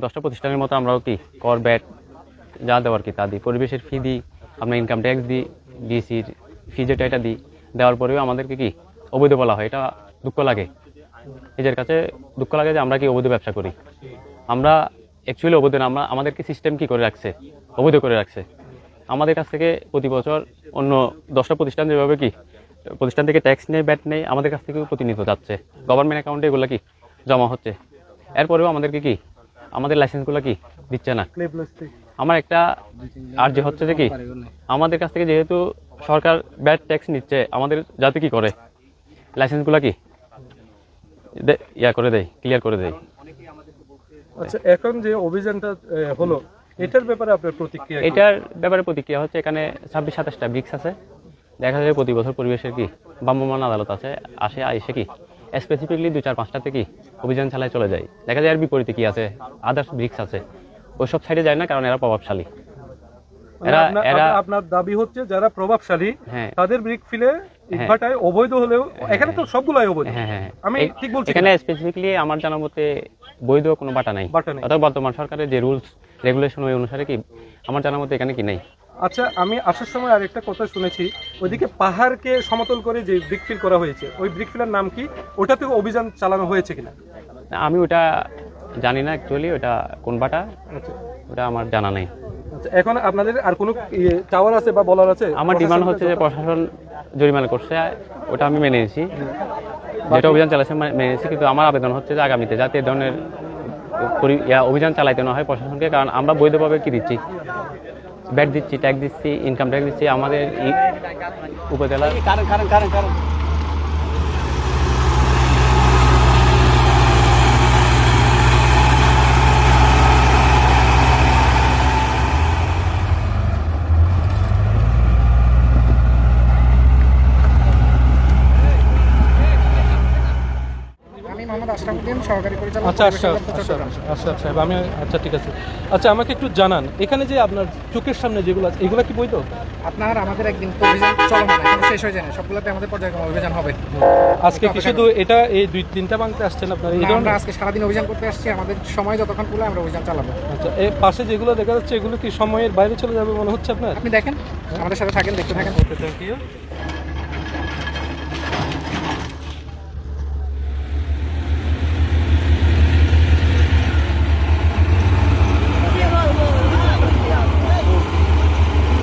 10টা প্রতিষ্ঠানের মতো আমরাও কি কর ব্যাট যা দেওয়ার কি তা দিই, পরিবেশের ফি দিই, আপনার ইনকাম ট্যাক্স দিই, ডিসির ফি যেটা এটা দিই, দেওয়ার পরেও আমাদেরকে কি অবৈধ বলা হয়। এটা দুঃখ লাগে, নিজের কাছে দুঃখ লাগে যে আমরা কি অবৈধ ব্যবসা করি। আমরা অ্যাকচুয়ালি অবৈধ না, আমাদেরকে সিস্টেম কি করে রাখছে, অবৈধ করে রাখছে। আমাদের কাছ থেকে প্রতি বছর অন্য 10টা প্রতিষ্ঠান যেভাবে কি প্রতিষ্ঠান থেকে ট্যাক্স নেই, ব্যাট নেই, আমাদের কাছ থেকেও প্রতিনিয়ত যাচ্ছে গভর্নমেন্ট অ্যাকাউন্টে, এগুলো কি জমা হচ্ছে। এরপরেও আমাদেরকে কি আমাদের লাইসেন্সগুলো কি দিচ্ছে না। আমার একটা আর যে হচ্ছে যে কি আমাদের কাছ থেকে যেহেতু সরকার ব্যাট ট্যাক্স নিচ্ছে, আমাদের যাতে কি করে লাইসেন্সগুলো কি করে দেয়, ক্লিয়ার করে দেয়। আচ্ছা, এখন যে অভিযানটা হলো এটার ব্যাপারে আপনার প্রতিক্রিয়া? এটার ব্যাপারে প্রতিক্রিয়া হচ্ছে, এখানে 26-27টা ব্রিক্স আছে। দেখা যায় প্রতি বছর পরিবেশের কি ভ্রাম্যমাণ আদালত এসে কি স্পেসিফিকলি 2-4-5টাতে কি অভিযান চালায় চলে যায়। দেখা যায় এর বিপরীতে কি আছে, আদার্স ব্রিক্স আছে, ওইসব সাইডে যায় না, কারণ এরা প্রভাবশালী। আপনার দাবি হচ্ছে যারা প্রভাবশালী তাদের ব্রিক ফিলে ইটভাটায় অবৈধ হলেও এখানে তো সবগুলাই অবৈধ। আমি ঠিক বলছি? এখানে স্পেসিফিকলি আমার জানার মতে বৈধ কোনো বাটা নাই। অর্থাৎ বর্তমান সরকারের যে রুলস রেগুলেশন ওই অনুসারে কি আমার জানার মতে এখানে কি নাই। আচ্ছা, আমি আসার সময় আরেকটা কথা শুনেছি, ওইদিকে পাহাড়কে সমতল করে যে ব্রিক ফিল করা হয়েছে, ওই ব্রিক ফিলের নাম কি? ওটাতে অভিযান চালানো হয়েছে কিনা? আমি ওটা জানি না অ্যাকচুয়ালি, ওটা কোন বাটা ওটা আমার জানা নেই। এখন আপনাদের আর কোনো টাওয়ার আছে বা বলার আছে? আমার ডিমান্ড হচ্ছে যে প্রশাসন জরিমানা করছে, ওটা আমি মেনে নিয়েছি, যেটা অভিযান চালাচ্ছে মেনে নিয়েছি, কিন্তু আমার আবেদন হচ্ছে যে আগামীতে যাতে এ ধরনের অভিযান চালাইতে না হয় প্রশাসনকে। কারণ আমরা বৈধভাবে কি দিচ্ছি, ব্যাট দিচ্ছি, ট্যাক্স দিচ্ছি, ইনকাম ট্যাক্স দিচ্ছি। আমাদের উপজেলা আচ্ছা ঠিক আছে। আচ্ছা, আমাকে একটু জানান, এখানে যে আপনার চোখের সামনে যেগুলো আছে এগুলো কি বৈধ? আপনার আমাদের একদিন অভিযান চলমান, এখন শেষ হয়ে যায় না, সবগুলোতে আমাদের পর্যায়ক্রমে অভিযান হবে। আজকে কি শুধু এটা এই 2-3টা বাংতে আসছেন আপনারা? আমরা আজকে সারাদিন অভিযান করতে আসছি, আমাদের সময় যতক্ষণ পুরো আমরা অভিযান চালাবো। আচ্ছা, এই পাশে যেগুলো দেখা যাচ্ছে এগুলো কি সময়ের বাইরে চলে যাবে মনে হচ্ছে আপনার? আপনি দেখেন, আমাদের সাথে থাকেন, দেখতে থাকেন। Thank you.